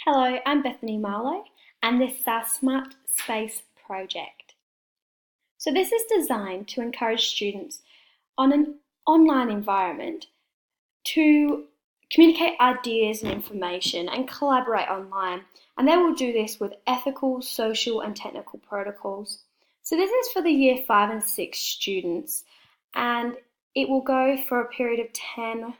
Hello, I'm Bethany Marlowe, and this is our Smart Space project. So this is designed to encourage students on an online environment to communicate ideas and information and collaborate online. And they will do this with ethical, social and technical protocols. So this is for the Year 5 and 6 students, and it will go for a period of 10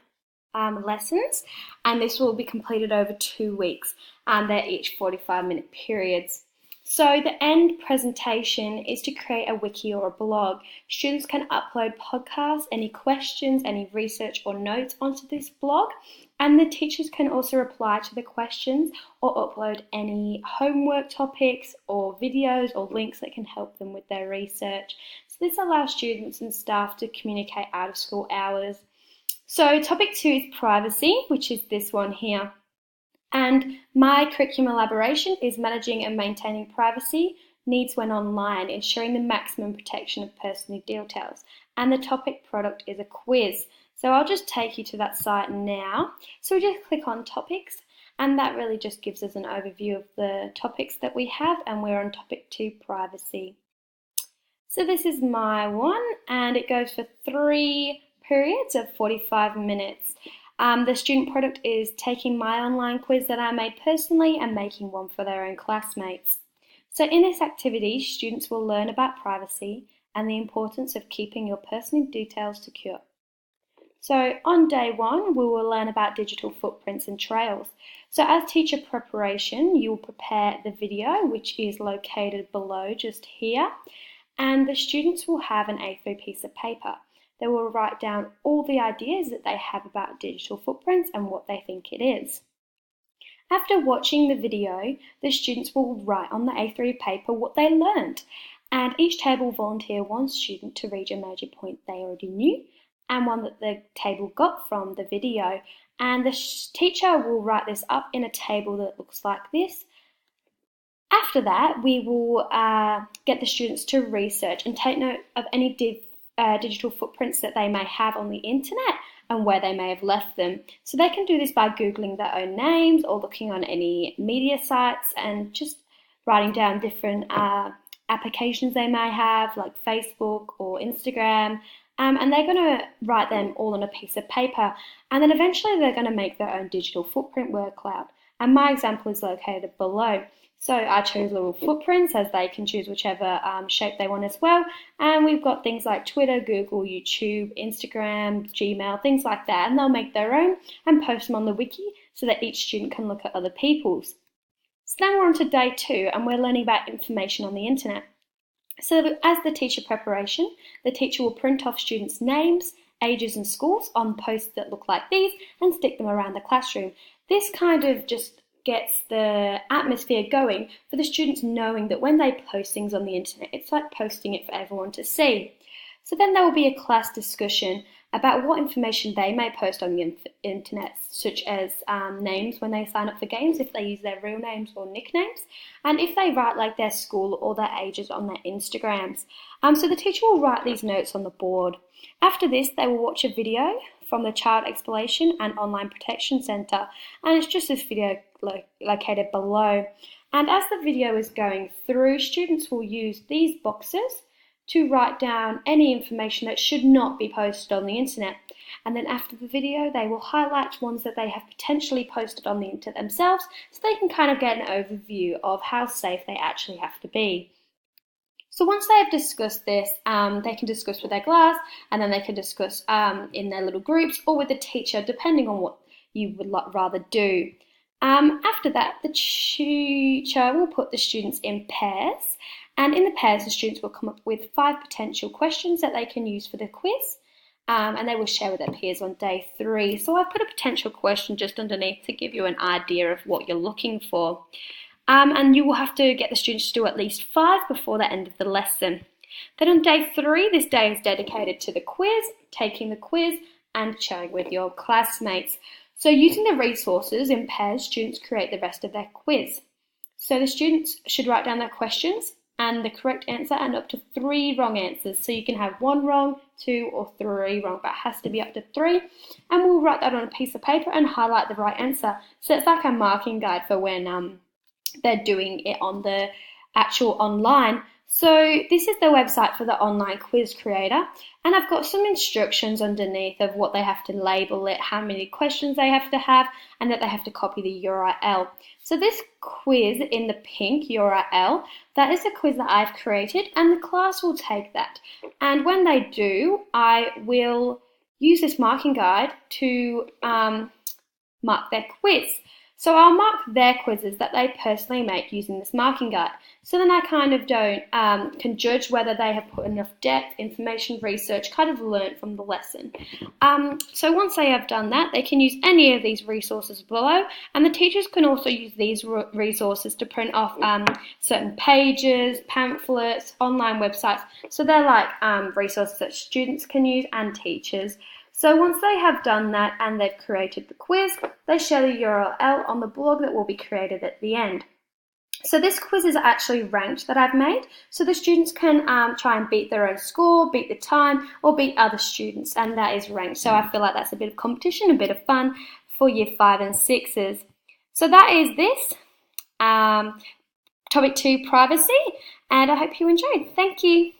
lessons, and this will be completed over 2 weeks, and they're each 45-minute periods. So the end presentation is to create a wiki or a blog. Students can upload podcasts, any questions, any research or notes onto this blog, and the teachers can also reply to the questions or upload any homework topics or videos or links that can help them with their research. So this allows students and staff to communicate out of school hours. So topic 2 is privacy, which is this one here. And my curriculum elaboration is managing and maintaining privacy needs when online, ensuring the maximum protection of personal details. And the topic product is a quiz. So I'll just take you to that site now. So we just click on topics, and that really just gives us an overview of the topics that we have, and we're on topic 2, privacy. So this is my one, and it goes for 3 periods of 45 minutes. The student product is taking my online quiz that I made personally and making one for their own classmates. So in this activity, students will learn about privacy and the importance of keeping your personal details secure. So on day 1, we will learn about digital footprints and trails. So as teacher preparation, you will prepare the video, which is located below just here, and the students will have an A3 piece of paper. They will write down all the ideas that they have about digital footprints and what they think it is. After watching the video, the students will write on the A3 paper what they learned, and each table will volunteer one student to read a major point they already knew and one that the table got from the video, and the teacher will write this up in a table that looks like this. After that, we will get the students to research and take note of any digital footprints that they may have on the internet and where they may have left them. So they can do this by Googling their own names or looking on any media sites and just writing down different applications they may have, like Facebook or Instagram, and they're going to write them all on a piece of paper, and then eventually they're going to make their own digital footprint word cloud. And my example is located below. So I chose little footprints, as they can choose whichever shape they want as well. And we've got things like Twitter, Google, YouTube, Instagram, Gmail, things like that. And they'll make their own and post them on the wiki so that each student can look at other people's. So then we're on to day 2, and we're learning about information on the internet. So as the teacher preparation, the teacher will print off students' names, ages and schools on posts that look like these and stick them around the classroom. This kind of just gets the atmosphere going for the students, knowing that when they post things on the internet, it's like posting it for everyone to see. So then there will be a class discussion about what information they may post on the internet, such as names when they sign up for games, if they use their real names or nicknames, and if they write like their school or their ages on their Instagrams. So the teacher will write these notes on the board. After this, they will watch a video from the Child Exploration and Online Protection Centre, and it's just this video located below. And as the video is going through, students will use these boxes to write down any information that should not be posted on the internet. And then after the video, they will highlight ones that they have potentially posted on the internet themselves, so they can kind of get an overview of how safe they actually have to be. So once they have discussed this, they can discuss with their class, and then they can discuss in their little groups or with the teacher, depending on what you would rather do. After that, the teacher will put the students in pairs, and in the pairs, the students will come up with 5 potential questions that they can use for the quiz, and they will share with their peers on day 3. So I've put a potential question just underneath to give you an idea of what you're looking for. And you will have to get the students to do at least 5 before the end of the lesson. Then on day 3, this day is dedicated to the quiz, taking the quiz and sharing with your classmates. So using the resources in pairs, students create the rest of their quiz. So the students should write down their questions and the correct answer and up to 3 wrong answers. So you can have 1 wrong, 2 or 3 wrong, but it has to be up to 3. And we'll write that on a piece of paper and highlight the right answer. So it's like a marking guide for when they're doing it on the actual online. So this is the website for the online quiz creator, and I've got some instructions underneath of what they have to label it, how many questions they have to have, and that they have to copy the URL. So this quiz in the pink URL, that is a quiz that I've created, and the class will take that. And when they do, I will use this marking guide to mark their quiz. So I'll mark their quizzes that they personally make using this marking guide. So then I kind of can judge whether they have put enough depth, information, research, kind of learnt from the lesson. So once they have done that, they can use any of these resources below, and the teachers can also use these resources to print off certain pages, pamphlets, online websites. So they're like resources that students can use and teachers. So once they have done that and they've created the quiz, they share the URL on the blog that will be created at the end. So this quiz is actually ranked that I've made, so the students can try and beat their own score, beat the time, or beat other students, and that is ranked. So I feel like that's a bit of competition, a bit of fun for Year 5 and 6s. So that is this, Topic 2, privacy, and I hope you enjoyed. Thank you.